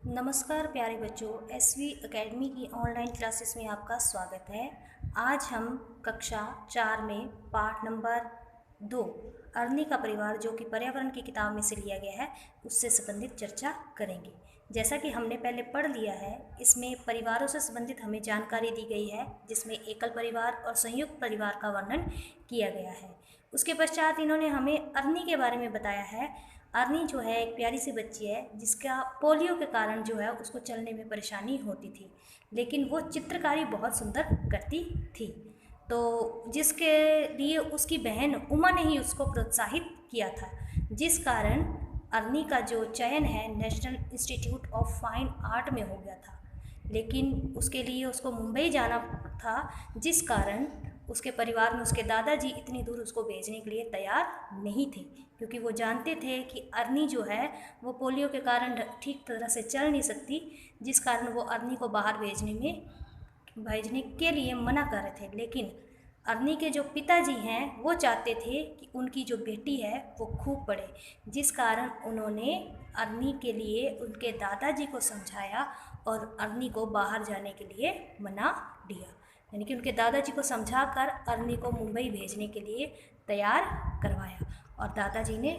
नमस्कार प्यारे बच्चों, एसवी एकेडमी की ऑनलाइन क्लासेस में आपका स्वागत है। आज हम कक्षा 4 में पाठ नंबर 2 अरनी का परिवार, जो कि पर्यावरण की किताब में से लिया गया है, उससे संबंधित चर्चा करेंगे। जैसा कि हमने पहले पढ़ लिया है, इसमें परिवारों से संबंधित हमें जानकारी दी गई है, जिसमें एकल परिवार और संयुक्त परिवार का वर्णन किया गया है। उसके पश्चात इन्होंने हमें अरनी के बारे में बताया है। अरनी जो है एक प्यारी सी बच्ची है, जिसका पोलियो के कारण जो है उसको चलने में परेशानी होती थी, लेकिन वो चित्रकारी बहुत सुंदर करती थी। तो जिसके लिए उसकी बहन उमा ने ही उसको प्रोत्साहित किया था, जिस कारण अरनी का जो चयन है national institute of fine art में हो गया था। लेकिन उसके लिए उसको मुंबई जाना था, जिस कारण उसके परिवार में उसके दादाजी इतनी दूर उसको भेजने के लिए तैयार नहीं थे, क्योंकि वो जानते थे कि अरनी जो है वो पोलियो के कारण ठीक तरह से चल नहीं सकती, जिस कारण वो अरनी को बाहर भेजने के लिए मना कर रहे थे। लेकिन अरनी के जो पिताजी हैं वो चाहते थे कि उनकी जो बेटी है वो खूब पढ़े, जिस कारण उन्होंने अरनी के लिए उनके दादाजी को समझाया और अरनी को बाहर जाने के लिए मना दिया। यानी कि उनके दादाजी को समझाकर अरनी को मुंबई भेजने के लिए तैयार करवाया, और दादाजी ने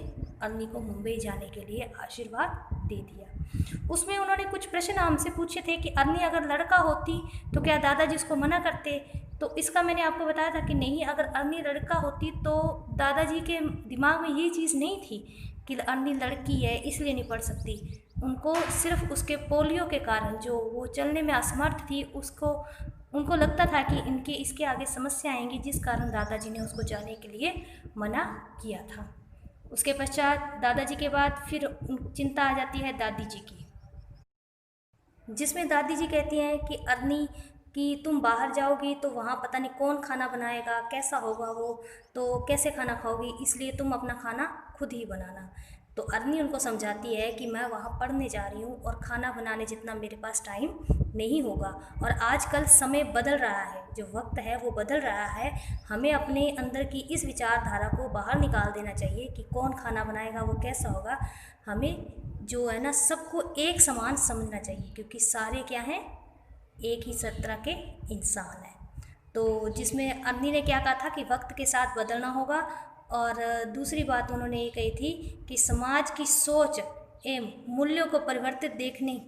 अरनी को मुंबई जाने के लिए आशीर्वाद दे दिया। उसमें उन्होंने कुछ प्रश्न हमसे पूछे थे कि अरनी अगर लड़का होती तो क्या दादाजी उसको मना करते। तो इसका मैंने आपको बताया था कि नहीं, अगर अरनी लड़का होती तो दादाजी के दिमाग में ये चीज़ नहीं थी कि अरनी लड़की है इसलिए नहीं पढ़ सकती। उनको सिर्फ उसके पोलियो के कारण, जो वो चलने में असमर्थ थी, उनको लगता था कि इनके इसके आगे समस्या आएंगी, जिस कारण दादाजी ने उसको जाने के लिए मना किया था। उसके पश्चात दादाजी के बाद फिर चिंता आ जाती है दादी जी की, जिसमें दादी जी कहती हैं कि अरनी कि तुम बाहर जाओगी तो वहाँ पता नहीं कौन खाना बनाएगा, कैसा होगा वो, तो कैसे खाना खाओगी, इसलिए तुम अपना खाना खुद ही बनाना। तो अरनी उनको समझाती है कि मैं वहाँ पढ़ने जा रही हूँ और खाना बनाने जितना मेरे पास टाइम नहीं होगा, और आजकल समय बदल रहा है, जो वक्त है वो बदल रहा है। हमें अपने अंदर की इस विचारधारा को बाहर निकाल देना चाहिए कि कौन खाना बनाएगा, वो कैसा होगा। हमें जो है ना, सबको एक समान समझना चाहिए, क्योंकि सारे क्या हैं, एक ही तरह के इंसान हैं। तो जिसमें अरनी ने क्या कहा था कि वक्त के साथ बदलना होगा, और दूसरी बात उन्होंने ये कही थी कि समाज की सोच एवं मूल्यों को परिवर्तित देखने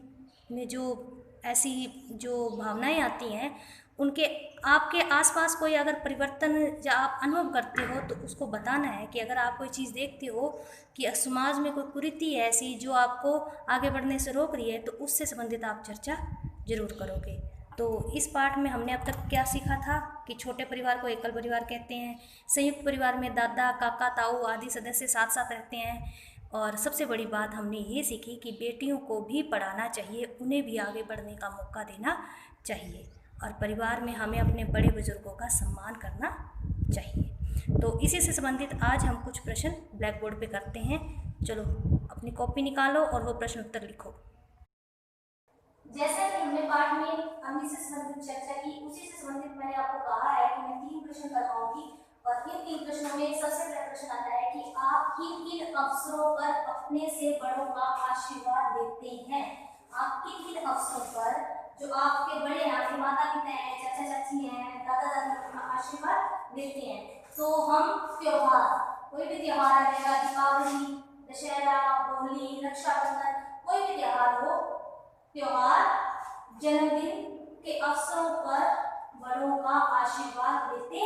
में जो ऐसी जो भावनाएं आती हैं, उनके आपके आसपास कोई अगर परिवर्तन या आप अनुभव करते हो तो उसको बताना है कि अगर आप कोई चीज़ देखते हो कि समाज में कोई कुरीति है ऐसी जो आपको आगे बढ़ने से रोक रही है, तो उससे संबंधित आप चर्चा जरूर करोगे। तो इस पाठ में हमने अब तक क्या सीखा था कि छोटे परिवार को एकल परिवार कहते हैं, संयुक्त परिवार में दादा काका ताऊ आदि सदस्य साथ साथ रहते हैं, और सबसे बड़ी बात हमने ये सीखी कि बेटियों को भी पढ़ाना चाहिए, उन्हें भी आगे बढ़ने का मौका देना चाहिए, और परिवार में हमें अपने बड़े बुजुर्गों का सम्मान करना चाहिए। तो इसी से संबंधित आज हम कुछ प्रश्न ब्लैक बोर्ड पे करते हैं। चलो अपनी कॉपी निकालो और वो प्रश्न उत्तर लिखो। जैसा कि हमने पाठ में अरनी से संबंधित चर्चा की, उसी से संबंधित मैंने आपको कहा है कि मैं 3 प्रश्न करवाऊंगी, और इन 3 प्रश्नों में सबसे पहला प्रश्न आता है कि आप किन किन अवसरों पर अपने से बड़ों का आशीर्वाद लेते हैं। आप किन किन अवसरों पर जो आपके बड़े, आपके माता पिता हैं, चाचा चाची हैं, दादा दादी का आशीर्वाद लेते हैं। तो हम त्योहार, कोई भी त्योहार आएगा, दीपावली, दशहरा, होली, रक्षाबंधन, कोई भी त्योहार हो, त्योहार, जन्मदिन के अवसरों पर बड़ों का आशीर्वाद लेते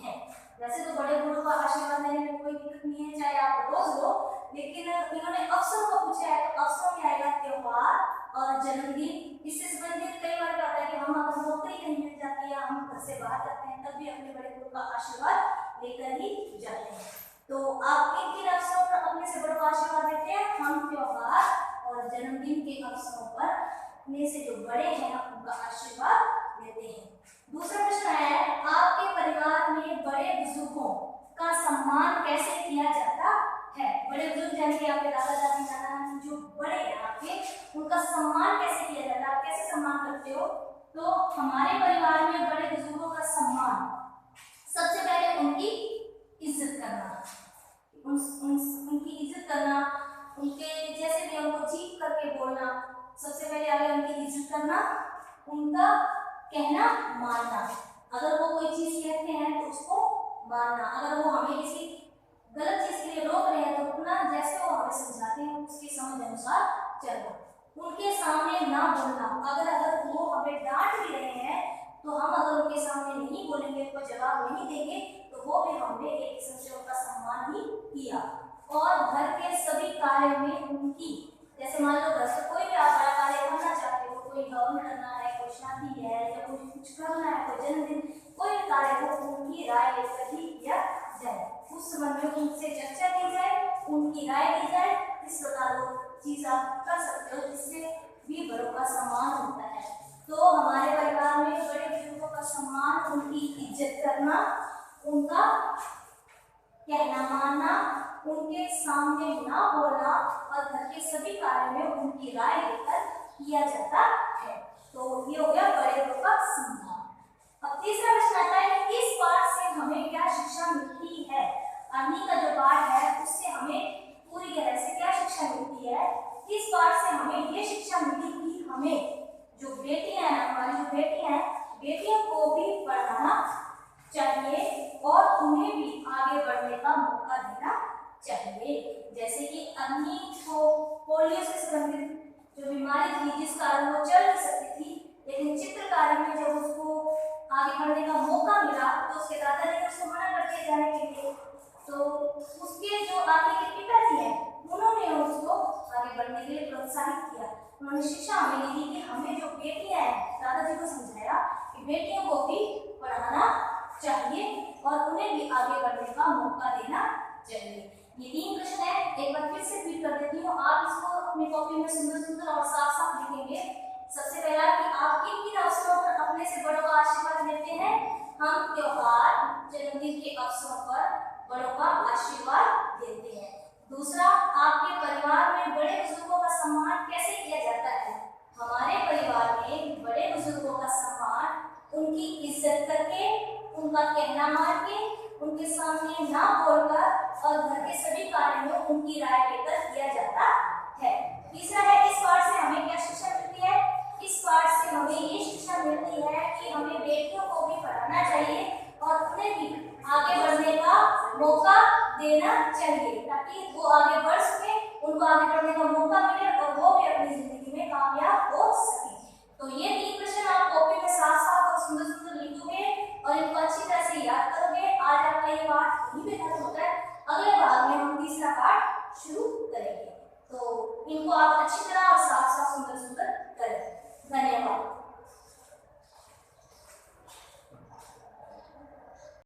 हैं। वैसे तो बड़े बूढ़ों का आशीर्वाद लेने में कोई दिक्कत नहीं है, चाहे आप रोज लो, लेकिन इन्होंने अवसरों को पूछा है, तो अवसरों में आएगा त्योहार और जन्मदिन। इससे संबंधित कई बार क्या होता है कि हम अगर नौकरी नहीं मिल जाती है, हम घर से बाहर जाते हैं, तब भी अपने बड़े बूढ़ों का आशीर्वाद लेकर ही जाते हैं। तो आप किन किन अवसरों पर अपने से बड़ों का आशीर्वाद लेते हैं। हम त्योहार और जन्मदिन के अवसरों पर अपने से जो बड़े हैं उनका आशीर्वाद लेते हैं। दूसरा प्रश्न है, आपके परिवार में बड़े बुजुर्गों का सम्मान कैसे किया जाता है। बड़े बुजुर्ग यानी कि आपके दादा दादी नाना नानी जो बड़े हैं आपके, उनका सम्मान कैसे किया जाता है, आप कैसे सम्मान करते हो। तो हमारे परिवार में बड़े बुजुर्गों का सम्मान, सबसे पहले उनकी इज्जत करना, उनकी इज्जत करना, उनके जैसे भी उनको चीख करके बोलना, सबसे पहले आ गया उनकी इज्जत करना, उनका कहना मानना। अगर वो कोई चीज कहते हैं तो उसको मानना। अगर वो हमें किसी गलत चीज के लिए रोक रहे हैं तो रुकना, जैसे वो हमें समझाते हैं उसके समझ अनुसार चलना। उनके सामने ना बोलना। अगर वो हमें डांट भी रहे हैं तो हम अगर उनके सामने नहीं बोलेंगे, उनको जवाब नहीं देंगे, तो वो भी हमने एक किस्म से उनका सम्मान ही किया। और घर के सभी कार्य में उनकी, जैसे मान लो घर से कोई भी आप बड़ा कार्य करना चाहते हो, कोई हवन करना है, कोई शादी है या कोई कुछ करना है, कोई जन्मदिन, कोई भी कार्य हो, उनकी राय लेकर ही किया जाए। उस संबंध में उनसे चर्चा की जाए, उनकी राय ली जाए। इस प्रकार वो चीज आप कर सकते हो जिससे भी बड़ों का सम्मान होता है। तो हमारे परिवार में बड़े बुजुर्गों का सम्मान, उनकी इज्जत करना, उनका कहना मानना, उनके सामने ना बोलना और घर के सभी कार्यों में उनकी राय लेकर किया जाता है। तो ये हो गया बड़े लोगों का सम्मान। अब तीसरा प्रश्न आता है कि इस पाठ से हमें क्या शिक्षा मिलती है। अरनी का जो पाठ है उससे हमें पूरी तरह से क्या शिक्षा मिलती है। इस पाठ से हमें ये शिक्षा मिली कि हमें जो बेटियां हैं, हमारी जो बेटियां हैं, बेटियों को भी पढ़ाना चाहिए और उन्हें भी आगे बढ़ने का मौका देना चाहिए। जैसे कि अरनी को पोलियो से संबंधित जो बीमारी थी जिस कारण वो चल नहीं सकती थी, लेकिन चित्रकारी में जब उसको आगे बढ़ने का मौका मिला तो उसके दादाजी ने उसको मना कर दिया जाने के लिए। तो उसके जो आगे के पिताजी हैं उन्होंने उसको आगे बढ़ने के लिए प्रोत्साहित किया। उन्होंने शिक्षा हमें दी कि हमें जो बेटियां हैं, दादाजी को समझाया कि बेटियों को भी पढ़ाना चाहिए और उन्हें भी आगे बढ़ने का मौका देना चाहिए। ये 3 प्रश्न है, एक बार फिर से रिपीट कर देती हूँ। आप इसको अपनी कॉपी में सुंदर सुंदर और साफ साफ लिखेंगे। सबसे पहला कि आप किन अवसरों पर अपने से बड़ों का आशीर्वाद लेते हैं। हम त्योहार, जन्मदिन के अवसरों पर बड़ों का आशीर्वाद देते हैं। दूसरा, आपके परिवार में बड़े बुजुर्गों का सम्मान कैसे किया जाता है। हमारे परिवार में बड़े बुजुर्गों का सम्मान उनकी इज्जत करके, उनका कहना मान के, उनके सामने ना बोलकर और घर के सभी कार्यों में उनकी राय लेकर किया जाता है। तीसरा है, इस पाठ से हमें क्या शिक्षा मिलती है। इस पाठ से हमें ये शिक्षा मिलती है कि हमें बेटियों को भी पढ़ाना चाहिए और उन्हें भी आगे बढ़ने का मौका देना चाहिए ताकि वो आगे बढ़ सके, उनको आगे बढ़ने का मौका मिले और वो भी अपनी जिंदगी में कामयाब हो सके। तो ये 3 प्रश्न आप कॉपी में साफ साफ और सुंदर सुंदर लिखोगे और इनको अच्छी तरह से याद करोगे। आज आपका ये पाठ यहीं पे खत्म होता है। अगले भाग में हम तीसरा पाठ शुरू करेंगे। तो इनको आप अच्छी तरह और साफ साफ सुंदर सुंदर करें। धन्यवाद।